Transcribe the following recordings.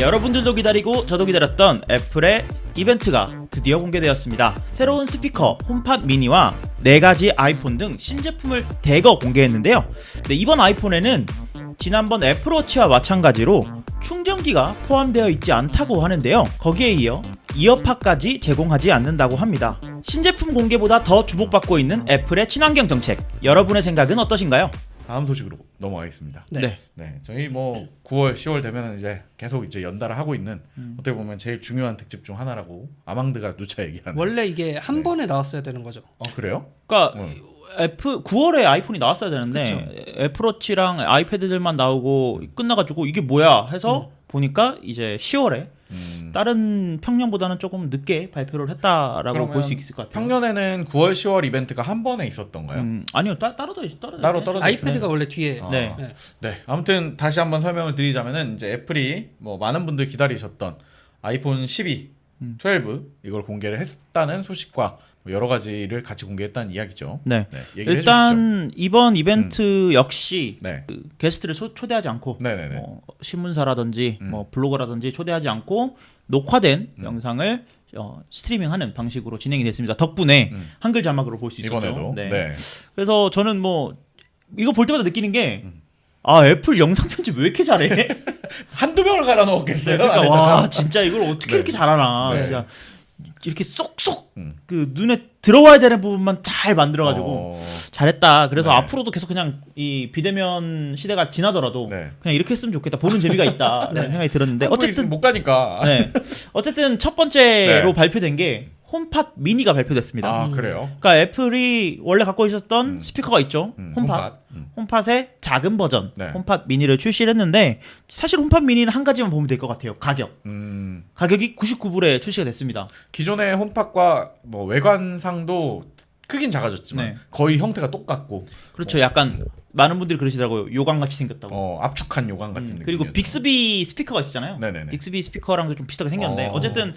여러분들도 기다리고 저도 기다렸던 애플의 이벤트가 드디어 공개되었습니다. 새로운 스피커, 홈팟 미니와 4가지 아이폰 등 신제품을 대거 공개했는데요. 네, 이번 아이폰에는 지난번 애플워치와 마찬가지로 충전기가 포함되어 있지 않다고 하는데요. 거기에 이어 이어팟까지 제공하지 않는다고 합니다. 신제품 공개보다 더 주목받고 있는 애플의 친환경 정책, 여러분의 생각은 어떠신가요? 다음 소식으로 넘어가겠습니다. 네. 저희 뭐 9월, 10월 되면 이제 계속 이제 연달아 하고 있는 어떻게 보면 제일 중요한 특집 중 하나라고 아망드가 누차 얘기하는. 원래 이게 한 번에 나왔어야 되는 거죠. 그래요? 그러니까 애플 9월에 아이폰이 나왔어야 되는데 그쵸. 애플워치랑 아이패드들만 나오고 끝나가지고 이게 뭐야 해서 보니까 이제 10월에 다른 평년보다는 조금 늦게 발표를 했다라고 볼 수 있을 것 같아요. 평년에는 9월, 10월 이벤트가 한 번에 있었던가요? 아니요, 따로 떨어져 아이패드가 원래 뒤에. 네. 네, 아무튼 다시 한번 설명을 드리자면은 이제 애플이 뭐 많은 분들 기다리셨던 아이폰 12, 12 이걸 공개를 했다는 소식과 뭐 여러 가지를 같이 공개했다는 이야기죠. 네. 얘기를 일단 이번 이벤트 역시 네. 그 게스트를 초대하지 않고 네네네. 신문사라든지 뭐 블로거라든지 초대하지 않고 녹화된 영상을 스트리밍하는 방식으로 진행이 됐습니다. 덕분에 한글 자막으로 볼 수 있었죠. 이번에도. 네. 그래서 저는 뭐 이거 볼 때마다 느끼는 게 애플 영상 편집 왜 이렇게 잘해? 한두 명을 갈아 넣었겠어요. 그러니까 와 진짜 이걸 어떻게 이렇게 잘하나. 네. 진짜 이렇게 쏙쏙 그 눈에 들어와야 되는 부분만 잘 만들어가지고 잘했다. 그래서 네. 앞으로도 계속 그냥 이 비대면 시대가 지나더라도 네. 그냥 이렇게 했으면 좋겠다. 보는 재미가 있다. 라는 생각이 들었는데 어쨌든 못 가니까. 네. 어쨌든 첫 번째로 네. 발표된 게 홈팟 미니가 발표됐습니다. 아 그래요? 그러니까 애플이 원래 갖고 있었던 스피커가 있죠. 홈팟. 홈팟의 작은 버전 네. 홈팟 미니를 출시를 했는데 사실 홈팟 미니는 한 가지만 보면 될 것 같아요. 가격이 99불에 출시가 됐습니다. 기존의 홈팟과 뭐 외관상도 크긴 작아졌지만 네. 거의 형태가 똑같고 그렇죠. 약간 많은 분들이 그러시더라고요. 요강같이 생겼다고. 압축한 요강 같은 느낌. 그리고 빅스비 스피커가 있잖아요. 네네네. 빅스비 스피커랑 좀 비슷하게 생겼는데 어쨌든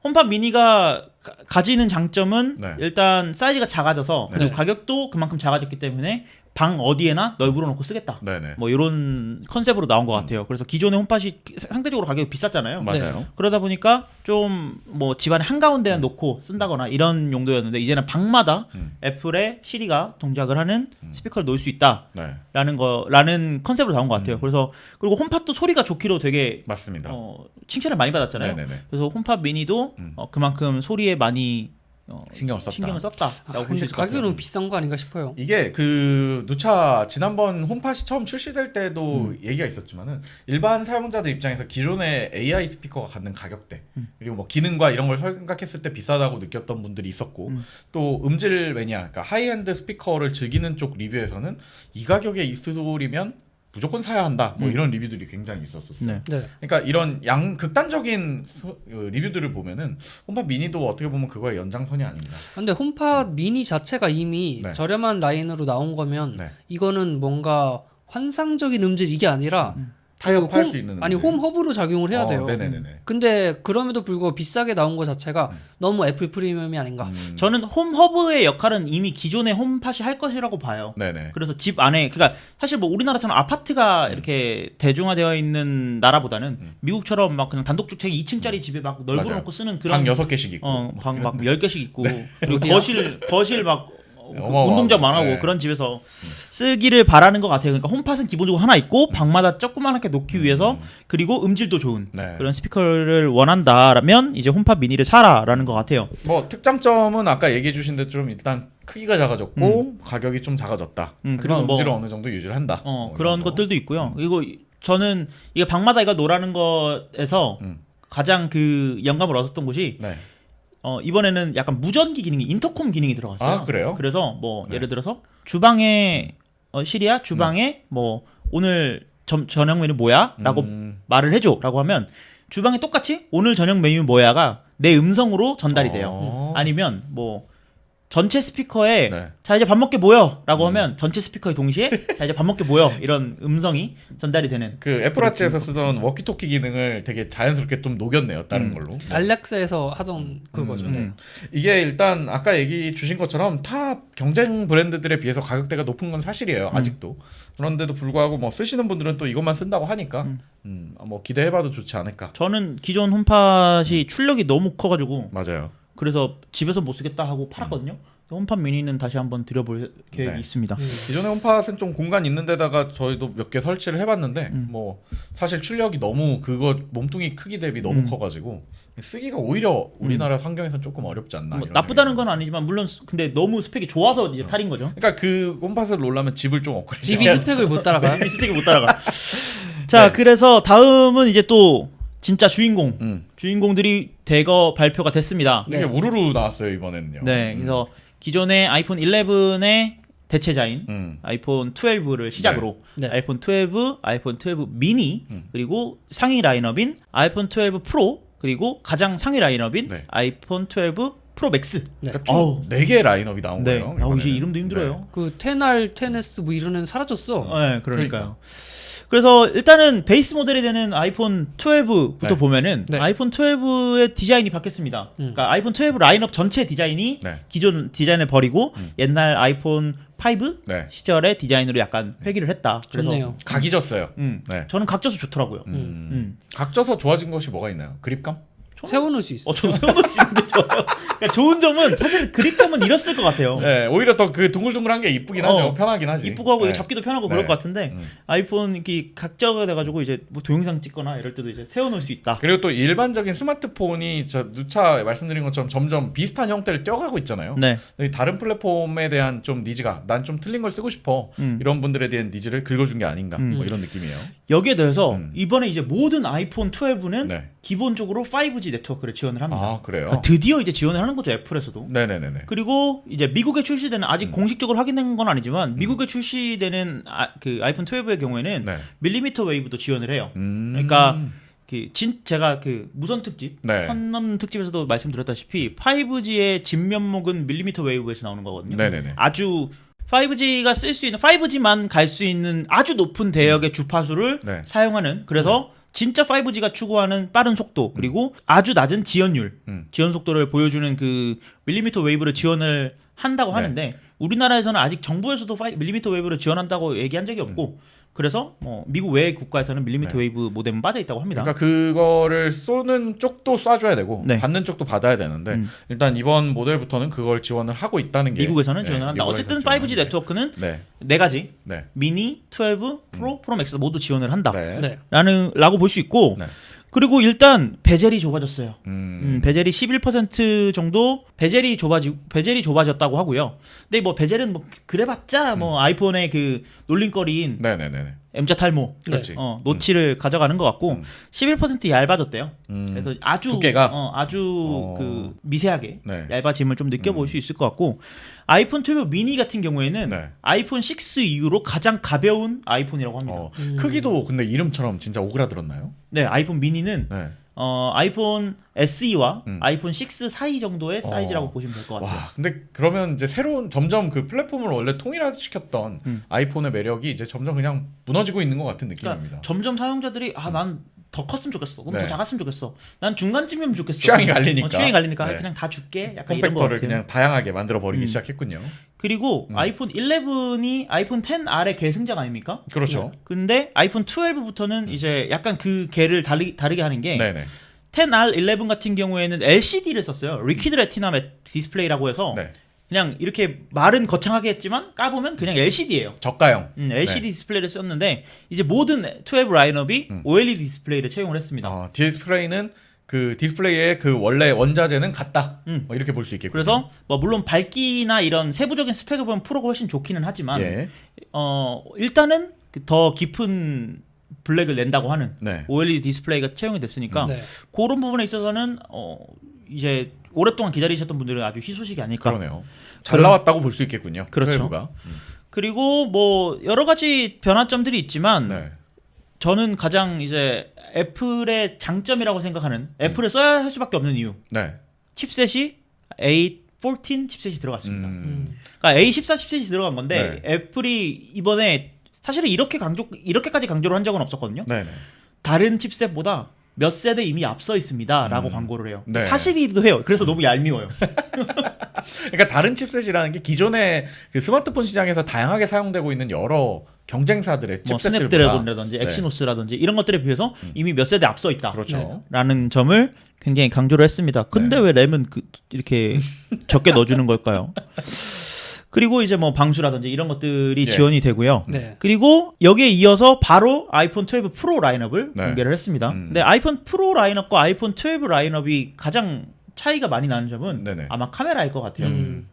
홈팟 미니가 가지는 장점은 네. 일단 사이즈가 작아져서 그리고 네. 가격도 그만큼 작아졌기 때문에 방 어디에나 널브러 놓고 쓰겠다. 네네. 뭐 이런 컨셉으로 나온 것 같아요. 그래서 기존의 홈팟이 상대적으로 가격이 비쌌잖아요. 맞아요. 그러다 보니까 좀 뭐 집안의 한가운데에 놓고 쓴다거나 이런 용도였는데 이제는 방마다 애플의 시리가 동작을 하는 스피커를 놓을 수 있다라는 네. 라는 컨셉으로 나온 것 같아요. 그래서 그리고 홈팟도 소리가 좋기로 되게 맞습니다. 칭찬을 많이 받았잖아요. 네네네. 그래서 홈팟 미니도 그만큼 소리에 많이 신경을 썼다라고 볼 수 근데 있을 것 가격이 같아요. 너무 비싼 거 아닌가 싶어요. 이게 그 누차 지난번 홈팟이 처음 출시될 때도 얘기가 있었지만은 일반 사용자들 입장에서 기존의 AI 스피커가 갖는 가격대 그리고 뭐 기능과 이런 걸 생각했을 때 비싸다고 느꼈던 분들이 있었고 또 음질 매니아 그러니까 하이엔드 스피커를 즐기는 쪽 리뷰에서는 이 가격에 이 소리면 무조건 사야 한다 뭐 이런 리뷰들이 굉장히 있었었어요. 네. 네. 그러니까 이런 극단적인 리뷰들을 보면은 홈팟 미니도 어떻게 보면 그거의 연장선이 아닌가. 근데 홈팟 미니 자체가 이미 네. 저렴한 라인으로 나온 거면 네. 이거는 뭔가 환상적인 음질 이게 아니라 타협할 수 있는 아니 음질. 홈 허브로 작용을 해야 돼요. 네네네네. 근데 그럼에도 불구하고 비싸게 나온 거 자체가 너무 애플 프리미엄이 아닌가. 저는 홈 허브의 역할은 이미 기존의 홈팟이 할 것이라고 봐요. 네네. 그래서 집 안에 그러니까 사실 뭐 우리나라처럼 아파트가 이렇게 대중화되어 있는 나라보다는 미국처럼 막 그냥 단독주택 2층짜리 집에 막 넓어놓고 쓰는 그런 방 6개씩 있고 방 막 10개씩 있고 그리고 어디야? 거실 막 어마어마하고. 운동장 많하고 네. 그런 집에서 쓰기를 바라는 것 같아요. 그러니까 홈팟은 기본적으로 하나 있고 방마다 조그맣게 놓기 위해서 그리고 음질도 좋은 네. 그런 스피커를 원한다라면 이제 홈팟 미니를 사라라는 것 같아요. 뭐 특장점은 아까 얘기해 주신 대로 좀 일단 크기가 작아졌고 가격이 좀 작아졌다. 그리고 그리고 뭐 음질을 어느 정도 유지를 한다. 그런 이런 거. 것들도 있고요. 그리고 저는 이게 방마다 이거 노라는 것에서 가장 그 영감을 얻었던 곳이 네. 이번에는 약간 무전기 기능이 인터콤 기능이 들어갔어요. 아, 그래요? 그래서 뭐 네. 예를 들어서 주방에 시리야 주방에 뭐 오늘 저녁 메뉴 뭐야?라고 말을 해줘라고 하면 주방에 똑같이 오늘 저녁 메뉴 뭐야가 내 음성으로 전달이 돼요. 아니면 뭐 전체 스피커에 네. 자 이제 밥 먹게 모여라고 하면 전체 스피커에 동시에 자 이제 밥 먹게 모여 이런 음성이 전달이 되는. 그 애플워치에서 쓰던 워키토키 기능을 되게 자연스럽게 좀 녹였네요. 다른 걸로. 네. 알렉사에서 하던 그거죠. 이게 일단 아까 얘기 주신 것처럼 타 경쟁 브랜드들에 비해서 가격대가 높은 건 사실이에요. 아직도. 그런데도 불구하고 뭐 쓰시는 분들은 또 이것만 쓴다고 하니까 뭐 기대해봐도 좋지 않을까. 저는 기존 홈팟이 출력이 너무 커가지고 맞아요. 그래서 집에서 못 쓰겠다 하고 팔았거든요. 홈팟 미니는 다시 한번 들여볼 계획이 네. 있습니다. 기존의 홈팟은 좀 공간 있는 데다가 저희도 몇 개 설치를 해봤는데 뭐 사실 출력이 너무 그거 몸뚱이 크기 대비 너무 커가지고 쓰기가 오히려 우리나라 환경에서는 조금 어렵지 않나. 뭐 이런 나쁘다는 생각이. 건 아니지만 물론 근데 너무 스펙이 좋아서 이제 팔인 거죠. 그러니까 그 홈팟을 놓으려면 집을 좀 업그레이드. 집이 스펙을 못 따라가요. 스펙이 못 따라가. 자, 네. 그래서 다음은 이제 또 진짜 주인공. 음. 주인공들이 대거 발표가 됐습니다. 이게 우르르 나왔어요 이번에는요. 네, 그래서 기존의 아이폰 11의 대체자인 아이폰 12를 시작으로 네. 아이폰 12, 아이폰 12 미니, 그리고 상위 라인업인 아이폰 12 프로, 그리고 가장 상위 라인업인 네. 아이폰 12 프로 맥스. 그러니까 어우. 총 4개의 라인업이 나온 네. 거예요. 아우, 이번에는. 이제 이름도 힘들어요. 그 10R, 10S 뭐 이런 애는 사라졌어. 네, 그러니까요. 그래서 일단은 베이스 모델이 되는 아이폰 12부터 네. 보면은 네. 아이폰 12의 디자인이 바뀌었습니다. 그러니까 아이폰 12 라인업 전체 디자인이 네. 기존 디자인을 버리고 옛날 아이폰 5 네. 시절의 디자인으로 약간 회귀를 했다. 그래서 좋네요. 각이 졌어요. 네. 저는 각져서 좋더라고요. 각져서 좋아진 것이 뭐가 있나요? 그립감? 세워놓을 수 있어. 저도 세워놓을 수 있는데 좋아요. 그러니까 좋은 점은 사실 그립감은 잃었을 것 같아요. 네, 오히려 더 그 둥글둥글한 게 이쁘긴 하죠. 편하긴 하지. 이쁘고 하고 네. 잡기도 편하고 네. 그럴 것 같은데 아이폰 이렇게 각져가 돼가지고 이제 뭐 동영상 찍거나 이럴 때도 이제 세워놓을 수 있다. 그리고 또 일반적인 스마트폰이 저 누차 말씀드린 것처럼 점점 비슷한 형태를 떼어가고 있잖아요. 네. 근데 다른 플랫폼에 대한 좀 니즈가 난 좀 틀린 걸 쓰고 싶어 이런 분들에 대한 니즈를 긁어준 게 아닌가 뭐 이런 느낌이에요. 여기에 대해서 이번에 이제 모든 아이폰 12는 네. 기본적으로 5G 네트워크를 지원을 합니다. 아 그래요? 그러니까 드디어 이제 지원을 하는 거죠, 애플에서도. 네네네네. 그리고 이제 미국에 출시되는 아직 공식적으로 확인된 건 아니지만 미국에 출시되는 그 아이폰 12의 경우에는 네. 밀리미터 웨이브도 지원을 해요. 그러니까 제가 그 무선 특집, 네. 선 넘는 특집에서도 말씀드렸다시피 5G의 진면목은 밀리미터 웨이브에서 나오는 거거든요. 네네네. 아주 5G가 쓸 수 있는 5G만 갈 수 있는 아주 높은 대역의 주파수를 네. 사용하는, 그래서 진짜 5G가 추구하는 빠른 속도 그리고 아주 낮은 지연율, 지연 속도를 보여주는 그 밀리미터 웨이브를 지원을 한다고 하는데 우리나라에서는 아직 정부에서도 밀리미터 웨이브를 지원한다고 얘기한 적이 없고 그래서 뭐 미국 외 국가에서는 밀리미터 웨이브 모뎀은 빠져 있다고 합니다. 그러니까 그거를 쏘는 쪽도 쏴줘야 되고 네. 받는 쪽도 받아야 되는데 일단 이번 모델부터는 그걸 지원을 하고 있다는 게 미국에서는 지원을 한다. 미국에서 어쨌든 지원하는 5G 게. 네트워크는 네. 네 가지 네. 미니, 12, 프로, 프로 맥스 모두 지원을 한다. 네. 네. 라고 볼 수 있고 네. 그리고 일단 베젤이 좁아졌어요. 음. 베젤이 11% 정도 베젤이 좁아졌다고 하고요. 근데 뭐 베젤은 뭐 그래봤자 뭐 아이폰의 그 놀림거리인 네네네. M자 탈모, 그렇지. 노치를 가져가는 것 같고 11% 얇아졌대요. 그래서 아주 두께가? 아주 그 미세하게 네. 얇아짐을 좀 느껴볼 수 있을 것 같고 아이폰 12 미니 같은 경우에는 네. 아이폰 6 이후로 가장 가벼운 아이폰이라고 합니다. 크기도 근데 이름처럼 진짜 오그라들었나요? 네, 아이폰 미니는 네. 아이폰 SE와 아이폰 6 사이 정도의 사이즈라고 보시면 될 것 같아요. 와, 근데 그러면 이제 새로운 점점 그 플랫폼을 원래 통일시켰던 아이폰의 매력이 이제 점점 그냥 무너지고 있는 것 같은 느낌입니다. 그러니까 점점 사용자들이 난 더 컸으면 좋겠어. 그럼 네. 더 작았으면 좋겠어. 난 중간쯤이면 좋겠어. 취향이 갈리니까. 취향이 갈리니까 네. 그냥 다 줄게. 약간 이런 것 폼팩터를 같아요. 그냥 다양하게 만들어 버리기 시작했군요. 그리고 아이폰 11이 아이폰 10R의 계승작 아닙니까? 그렇죠. 근데 아이폰 12부터는 이제 약간 그 개를 다르게 하는 게 네네. 10R 11 같은 경우에는 LCD를 썼어요. 리퀴드 레티나 디스플레이라고 해서 네. 그냥 이렇게 말은 거창하게 했지만 까보면 그냥 LCD예요. 저가형. LCD 디스플레이를 썼는데 이제 모든 12 라인업이 OLED 디스플레이를 채용을 했습니다. 디스플레이는 그 디스플레이의 그 원래 원자재는 같다. 뭐 이렇게 볼 수 있겠군요. 그래서 뭐 물론 밝기나 이런 세부적인 스펙을 보면 프로가 훨씬 좋기는 하지만 예. 일단은 더 깊은 블랙을 낸다고 하는 네. OLED 디스플레이가 채용이 됐으니까 네. 그런 부분에 있어서는 이제 오랫동안 기다리셨던 분들은 아주 희소식이 아닐까. 그러네요. 잘 나왔다고 볼 수 있겠군요. 그렇죠. 12가. 그리고 뭐 여러 가지 변화점들이 있지만 네. 저는 가장 이제 애플의 장점이라고 생각하는 애플을 써야 할 수밖에 없는 이유. 네. 칩셋이 8 A14 칩셋이 들어갔습니다. 음. 그러니까 A14 칩셋이 들어간 건데 애플이 이번에 사실은 이렇게까지 강조를 한 적은 없었거든요. 네네. 다른 칩셋보다 몇 세대 이미 앞서 있습니다라고 광고를 해요. 네. 사실이기도 해요. 그래서 너무 얄미워요. 그러니까 다른 칩셋이라는 게 기존의 그 스마트폰 시장에서 다양하게 사용되고 있는 여러 경쟁사들의 뭐 칩셋들보다 스냅드래곤이라든지 네. 엑시노스라든지 이런 것들에 비해서 이미 몇 세대 앞서 있다. 그렇죠. 라는 점을 굉장히 강조를 했습니다. 근데 네. 왜 램은 이렇게 적게 넣어주는 걸까요? 그리고 이제 뭐 방수라든지 이런 것들이 예. 지원이 되고요. 네. 그리고 여기에 이어서 바로 아이폰 12 프로 라인업을 네. 공개를 했습니다. 근데 아이폰 프로 라인업과 아이폰 12 라인업이 가장 차이가 많이 나는 점은 네네. 아마 카메라일 것 같아요. 음.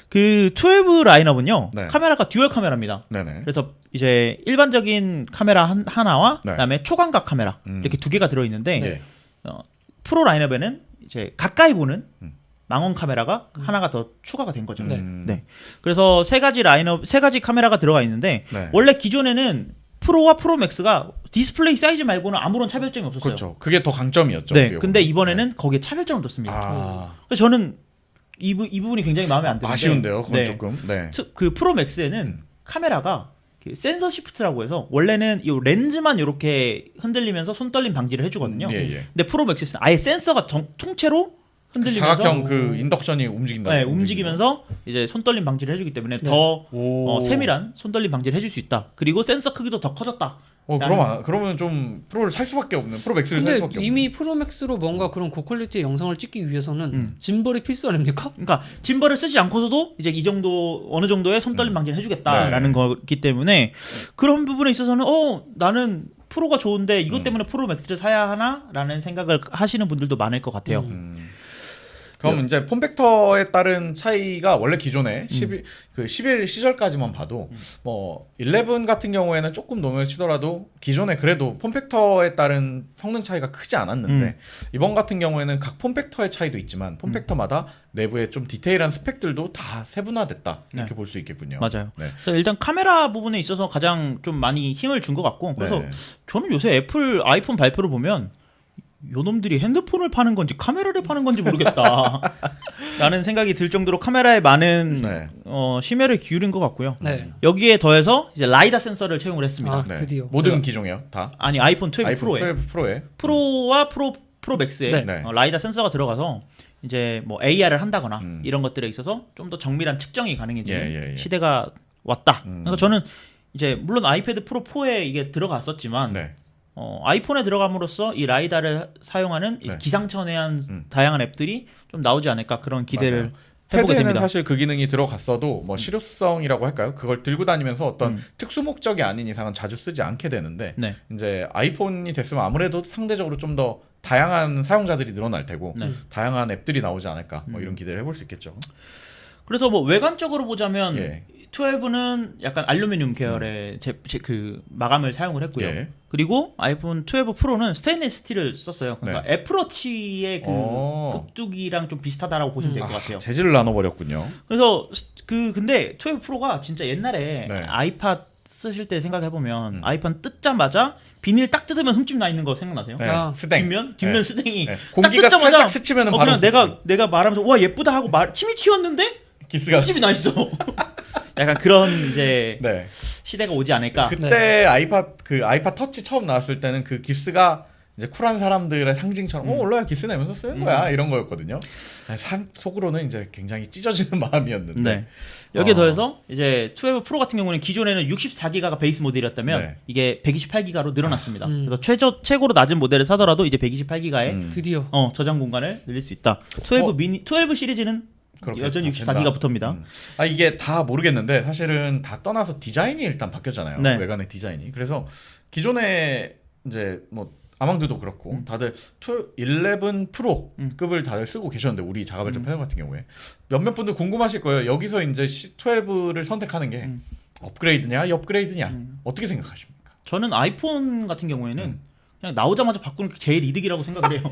그 12 라인업은요. 네. 카메라가 듀얼 카메라입니다. 네네. 그래서 이제 일반적인 카메라 하나와 네. 그다음에 초광각 카메라 이렇게 두 개가 들어 있는데 예. 프로 라인업에는 이제 가까이 보는 음. 망원 카메라가 하나가 더 추가가 된 거죠. 네. 네. 그래서 세 가지 카메라가 들어가 있는데 네. 원래 기존에는 프로와 프로 맥스가 디스플레이 사이즈 말고는 아무런 차별점이 없었어요. 그렇죠. 그게 더 강점이었죠. 네. 어떻게 근데 보면. 이번에는 거기에 차별점을 뒀습니다. 아, 그래서 저는 이 부분이 굉장히 마음에 안 드는데 아쉬운데요. 그건 네. 조금. 네. 그 프로 맥스에는 카메라가 그 센서 시프트라고 해서 원래는 이 렌즈만 이렇게 흔들리면서 손 떨림 방지를 해주거든요. 예, 예. 근데 프로 맥스는 아예 센서가 통째로 흔들리면서 사각형 그 인덕션이 움직인다. 네, 움직이면서 이제 손 떨림 방지를 해주기 때문에 네. 더 오. 세밀한 손 떨림 방지를 해줄 수 있다. 그리고 센서 크기도 더 커졌다. 그러면 좀 프로를 살 수밖에 없는 프로 맥스를 살 근데 수밖에 없는. 이미 프로맥스로 뭔가 그런 고퀄리티의 영상을 찍기 위해서는 짐벌이 필수 아닙니까? 그러니까 짐벌을 쓰지 않고서도 이제 이 정도 어느 정도의 손 떨림 방지를 해주겠다라는 네. 거기 때문에 그런 부분에 있어서는 나는 프로가 좋은데 이것 때문에 프로 맥스를 사야 하나라는 생각을 하시는 분들도 많을 것 같아요. 그럼 이제 폼팩터에 따른 차이가 원래 기존에 11 시절까지만 봐도 뭐 11 같은 경우에는 조금 농을 치더라도 기존에 그래도 폼팩터에 따른 성능 차이가 크지 않았는데 이번 같은 경우에는 각 폼팩터의 차이도 있지만 폼팩터마다 내부에 좀 디테일한 스펙들도 다 세분화됐다 이렇게 네. 볼 수 있겠군요. 맞아요. 네. 그래서 일단 카메라 부분에 있어서 가장 좀 많이 힘을 준 것 같고 그래서 네. 저는 요새 애플 아이폰 발표를 보면 요놈들이 핸드폰을 파는 건지 카메라를 파는 건지 모르겠다 라는 생각이 들 정도로 카메라에 많은 네. 심혈을 기울인 것 같고요. 네. 여기에 더해서 이제 라이다 센서를 채용을 했습니다. 아, 네. 드디어. 모든 기종이요 다. 아니 아이폰 12 아이폰 프로에 12 프로에. 프로와 프로 맥스에 네. 네. 라이다 센서가 들어가서 이제 뭐 AR을 한다거나 음. 이런 것들에 있어서 좀 더 정밀한 측정이 가능해지는 예. 시대가 왔다. 그래서 저는 이제 물론 아이패드 프로 4에 이게 들어갔었지만 네. 아이폰에 들어감으로써 이 라이다를 사용하는 이 네. 기상천외한 다양한 앱들이 좀 나오지 않을까 그런 기대를 맞아요. 해보게 패드에는 됩니다. 사실 그 기능이 들어갔어도 뭐 실효성이라고 할까요? 그걸 들고 다니면서 어떤 특수 목적이 아닌 이상은 자주 쓰지 않게 되는데 네. 이제 아이폰이 됐으면 아무래도 상대적으로 좀 더 다양한 사용자들이 늘어날 테고 네. 다양한 앱들이 나오지 않을까 뭐 이런 기대를 해볼 수 있겠죠. 그래서 뭐 외관적으로 보자면 예. 12는 약간 알루미늄 계열의 그 마감을 사용을 했고요. 예. 그리고 아이폰 12 프로는 스테인리스 스틸을 썼어요. 그러니까 네. 애플워치의 그 급두기랑 좀 비슷하다라고 보시면 될 것 같아요. 재질을 나눠버렸군요. 그래서 근데 12 프로가 진짜 옛날에 네. 아이팟 쓰실 때 생각해 보면 아이팟 뜯자마자 비닐 딱 뜯으면 흠집 나 있는 거 생각나세요? 네. 아. 스댕. 뒷면 네. 스댕이 네. 딱 공기가 뜯자마자 살짝 스치면은 바로 그냥 내가 말하면서 와 예쁘다 하고 침이 튀었는데 기스가 흠집이 나 있어. 약간 그런 이제 네. 시대가 오지 않을까. 그때 아이팟 터치 처음 나왔을 때는 그 기스가 이제 쿨한 사람들의 상징처럼 원래 기스 내면서 쓰는 거야 이런 거였거든요. 속으로는 이제 굉장히 찢어지는 마음이었는데. 네. 여기에 더해서 이제 12 프로 같은 경우는 기존에는 64기가가 베이스 모델이었다면 네. 이게 128기가로 늘어났습니다. 그래서 최고로 낮은 모델을 사더라도 이제 128기가에 드디어. 저장 공간을 늘릴 수 있다. 12 시리즈는 그렇게 여전히 된다. 64기가 붙습니다. 이게 다 모르겠는데 사실은 다 떠나서 디자인이 일단 바뀌었잖아요. 네. 외관의 디자인이. 그래서 기존에 이제 뭐 아망드도 그렇고 다들 11 프로급을 다들 쓰고 계셨는데 우리 자가발전 패널 같은 경우에 몇몇 분들 궁금하실 거예요. 여기서 이제 12를 선택하는 게 업그레이드냐, 업그레이드냐 어떻게 생각하십니까? 저는 아이폰 같은 경우에는 그냥 나오자마자 바꾸는 게 제일 이득이라고 생각을 해요.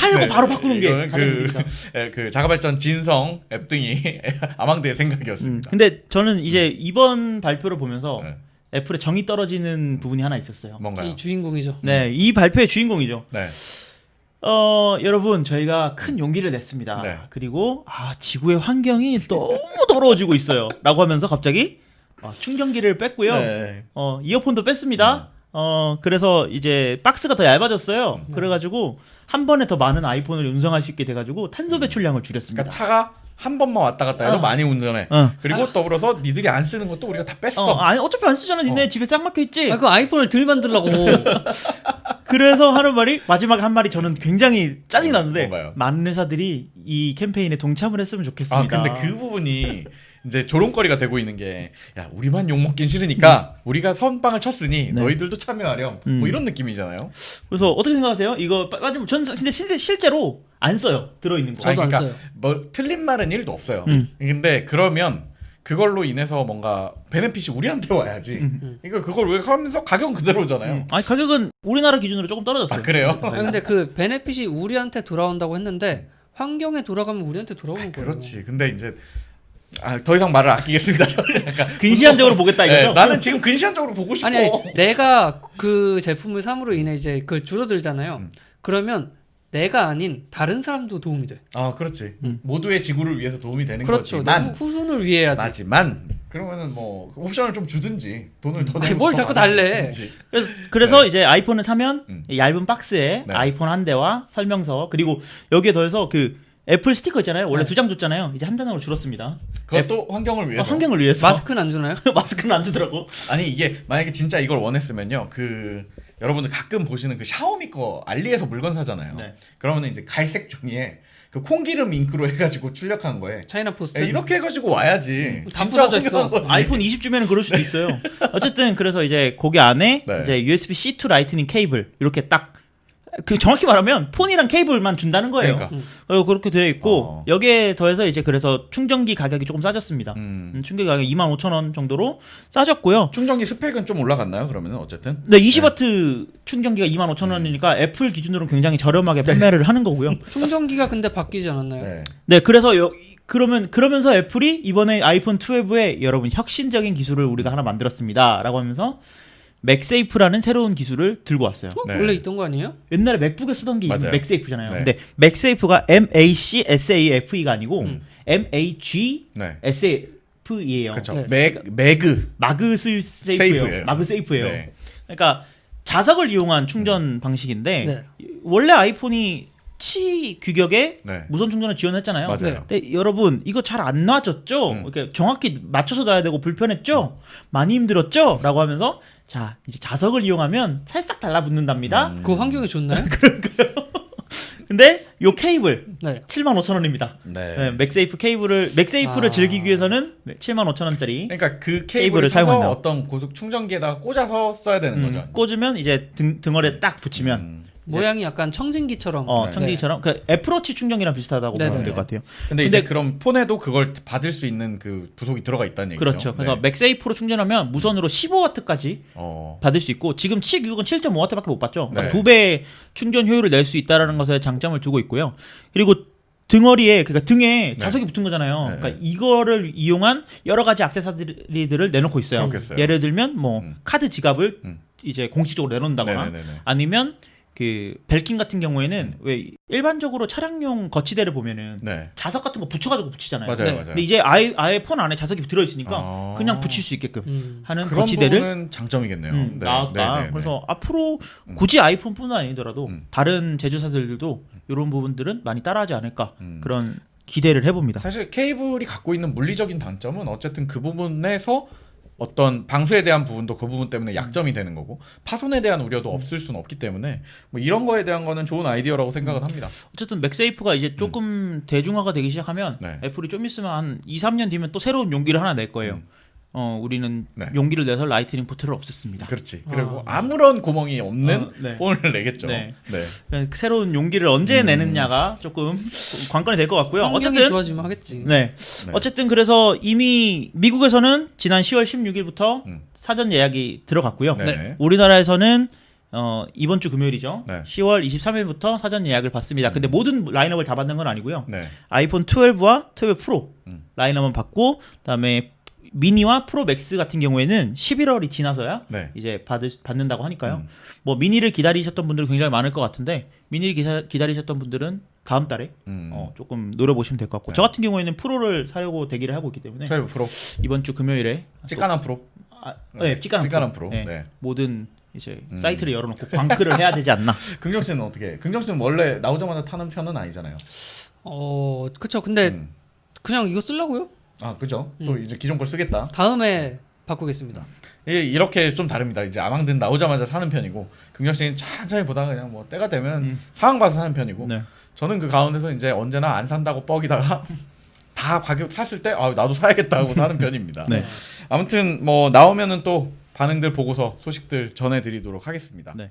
팔고 바로 바꾸는 게 이거는 가장 이득이다. 그 자가발전 진성 앱등이 아망드의 생각이었습니다. 근데 저는 이제 이번 발표를 보면서 네. 애플의 정이 떨어지는 부분이 하나 있었어요. 뭔가요? 이 주인공이죠. 네, 이 발표의 주인공이죠. 네. 여러분 저희가 큰 용기를 냈습니다. 네. 그리고 지구의 환경이 너무 더러워지고 있어요. 라고 하면서 갑자기 충전기를 뺐고요. 네. 이어폰도 뺐습니다. 그래서 이제 박스가 더 얇아졌어요. 그래가지고 한 번에 더 많은 아이폰을 운송할 수 있게 돼가지고 탄소 배출량을 줄였습니다. 그러니까 차가 한 번만 왔다 갔다 해도 많이 운전해. 그리고 더불어서 니들이 안 쓰는 것도 우리가 다 뺐어. 아니 어차피 안 쓰잖아. 니네 집에 싹 막혀 있지. 그 아이폰을 덜 만들라고. 그래서 하는 말이 마지막 한 말이 저는 굉장히 짜증이 났는데 뭔가요? 많은 회사들이 이 캠페인에 동참을 했으면 좋겠습니다. 근데 그 부분이 이제 조롱거리가 되고 있는 게, 야, 우리만 욕 먹긴 싫으니까 우리가 선빵을 쳤으니 네. 너희들도 참여하렴. 뭐 이런 느낌이잖아요. 그래서 어떻게 생각하세요? 이거 빠지면 전 근데 실제로 안 써요. 들어 있는 거. 저도 안 써요. 뭐 틀린 말은 1도 없어요. 근데 그러면 그걸로 인해서 뭔가 베네핏이 우리한테 와야지. 그러니까 그걸 왜 하면서 가격은 그대로잖아요. 아니 가격은 우리나라 기준으로 조금 떨어졌어요. 아, 그래요? 근데 그 베네핏이 우리한테 돌아온다고 했는데 환경에 돌아가면 우리한테 돌아오는 거예요. 그렇지. 근데 이제 더 이상 말을 아끼겠습니다. 약간 근시안적으로 보겠다 이거죠? 네, 나는 지금 근시안적으로 보고 싶어. 아니 내가 그 제품을 삼으로 인해 이제 그 줄어들잖아요. 그러면 내가 아닌 다른 사람도 도움이 돼. 그렇지. 모두의 지구를 위해서 도움이 되는 그렇죠. 내 거지만 후손을 위해 해야지. 하지만 그러면은 뭐 옵션을 좀 주든지 돈을 더 아니, 내고 뭘 더 자꾸 많이 달래. 주든지. 그래서 네. 이제 아이폰을 사면 이 얇은 박스에 네. 아이폰 한 대와 설명서 그리고 여기에 더해서 그 애플 스티커 있잖아요. 원래 네. 2장 줬잖아요. 이제 한 단으로 줄었습니다. 그것도 환경을 위해서. 환경을 위해서. 마스크는 안 주나요? 마스크는 안 주더라고. 아니 이게 만약에 진짜 이걸 원했으면요. 여러분들 가끔 보시는 그 샤오미 거 알리에서 물건 사잖아요. 네. 그러면은 이제 갈색 종이에 그 콩기름 잉크로 해가지고 출력한 거에 차이나 포스트. 이렇게 해가지고 와야지. 다 진짜 부서져 있어. 환경한 거지. 아이폰 20주면은 그럴 수도 있어요. 어쨌든 그래서 이제 거기 안에 네. 이제 USB-C to 라이트닝 케이블 이렇게 딱 정확히 말하면 폰이랑 케이블만 준다는 거예요. 그러니까. 그렇게 되어 있고 여기에 더해서 이제 그래서 충전기 가격이 조금 싸졌습니다. 충전기 가격 25,000원 정도로 싸졌고요. 충전기 스펙은 좀 올라갔나요? 그러면은 어쨌든. 네, 20W 충전기가 25,000원이니까 애플 기준으로 굉장히 저렴하게 판매를 하는 거고요. 충전기가 근데 바뀌지 않았나요? 네. 네, 그래서 그러면서 애플이 이번에 아이폰 12에 여러분 혁신적인 기술을 우리가 하나 만들었습니다라고 하면서 맥세이프라는 새로운 기술을 들고 왔어요. 네. 원래 있던 거 아니에요? 옛날에 맥북에 쓰던 게 맞아요. 맥세이프잖아요. 네. 근데 맥세이프가 MACSAFE가 아니고 MAGSAFE예요. 그렇죠. 네. 매그. 마그세이프예요. 세이프예요. 마그세이프예요. 네. 그러니까 자석을 이용한 충전 방식인데 네. 원래 아이폰이 치 규격에 네. 무선 충전을 지원했잖아요. 맞아요. 근데 여러분 이거 잘 안 놔졌죠? 이렇게 정확히 맞춰서 놔야 되고 불편했죠? 많이 힘들었죠? 라고 하면서 자 이제 자석을 이용하면 찰싹 달라붙는답니다. 그 환경이 좋나요? 근데 요 케이블 네. 75,000원입니다. 네. 맥세이프를 즐기기 위해서는 75,000원짜리 그러니까 그 케이블을 케이블을 사서 사용한다. 어떤 고속 충전기에다가 꽂아서 써야 되는 거죠. 꽂으면 이제 등어리에 딱 붙이면 모양이 약간 청진기처럼. 네. 청진기처럼 그 애플워치 충전기랑 비슷하다고 네네. 보면 될 것 같아요. 근데 이제 그럼 폰에도 그걸 받을 수 있는 그 부속이 들어가 있다는 얘기죠. 그렇죠. 그래서 네. 맥세이프로 충전하면 무선으로 15W까지 어. 받을 수 있고 지금 치 규격은 7.5W밖에 못 받죠. 그러니까 네. 2배 충전 효율을 낼 수 있다라는 것에 장점을 두고 있고요. 그리고 등어리에 그러니까 등에 자석이 붙은 거잖아요. 네. 그러니까 이거를 이용한 여러 가지 액세서리들을 내놓고 있어요. 그렇겠어요. 예를 들면 뭐 카드 지갑을 음. 이제 공식적으로 내놓는다거나 네네네네. 아니면 그 벨킨 같은 경우에는 왜 일반적으로 차량용 거치대를 보면은 네. 자석 같은 거 붙여가지고 붙이잖아요. 맞아요, 네. 맞아요. 근데 이제 아예 폰 안에 자석이 들어있으니까 아. 그냥 붙일 수 있게끔 하는 그런 거치대를 부분은 장점이겠네요. 네. 나왔다. 네네네. 그래서 앞으로 굳이 아이폰뿐만 아니더라도 음. 다른 제조사들도 이런 부분들은 많이 따라하지 않을까 음. 그런 기대를 해봅니다. 사실 케이블이 갖고 있는 물리적인 단점은 어쨌든 그 부분에서 어떤 방수에 대한 부분도 그 부분 때문에 약점이 되는 거고 파손에 대한 우려도 없을 수는 없기 때문에 뭐 이런 거에 대한 거는 좋은 아이디어라고 생각을 합니다. 어쨌든 맥세이프가 이제 조금 대중화가 되기 시작하면 네. 애플이 좀 있으면 한 2, 3년 뒤면 또 새로운 용기를 하나 낼 거예요. 우리는 네. 용기를 내서 라이트닝 포트를 없앴습니다. 그렇지. 그리고 아무런 구멍이 없는 네. 폰을 내겠죠. 네. 네. 새로운 용기를 언제 내느냐가 조금 관건이 될 것 같고요. 환경이 어쨌든 좋아지면 하겠지. 네. 네. 어쨌든 그래서 이미 미국에서는 지난 10월 16일부터 사전 예약이 들어갔고요. 네. 우리나라에서는 이번 주 금요일이죠. 네. 10월 23일부터 사전 예약을 받습니다. 근데 모든 라인업을 다 받는 건 아니고요. 네. 아이폰 12와 12 프로 음. 라인업은 받고 그다음에 미니와 프로 맥스 같은 경우에는 11월이 지나서야 네. 이제 받는다고 하니까요. 뭐 미니를 기다리셨던 분들 굉장히 많을 것 같은데 미니를 기다리셨던 분들은 다음 달에 조금 노려보시면 될 것 같고 네. 저 같은 경우에는 프로를 사려고 대기를 하고 있기 때문에 12 프로. 이번 주 금요일에 찌까난 프로. 네, 찌까는 프로. 네. 네. 모든 이제 사이트를 열어놓고 광크를 해야 되지 않나. 긍정 씨는 어떻게 해? 긍정 씨는 원래 나오자마자 타는 편은 아니잖아요. 그쵸. 근데 음. 그냥 이거 쓰려고요? 아 그죠. 또 이제 기존 걸 쓰겠다. 다음에 바꾸겠습니다. 이렇게 좀 다릅니다. 이제 아망드는 나오자마자 사는 편이고 긍정 씨는 천천히 보다가 그냥 뭐 때가 되면 상황 봐서 사는 편이고 네. 저는 그 가운데서 이제 언제나 안 산다고 뻐기다가 다 가격 샀을 때 나도 사야겠다 하고 사는 편입니다. 네. 아무튼 뭐 나오면은 또 반응들 보고서 소식들 전해드리도록 하겠습니다. 네.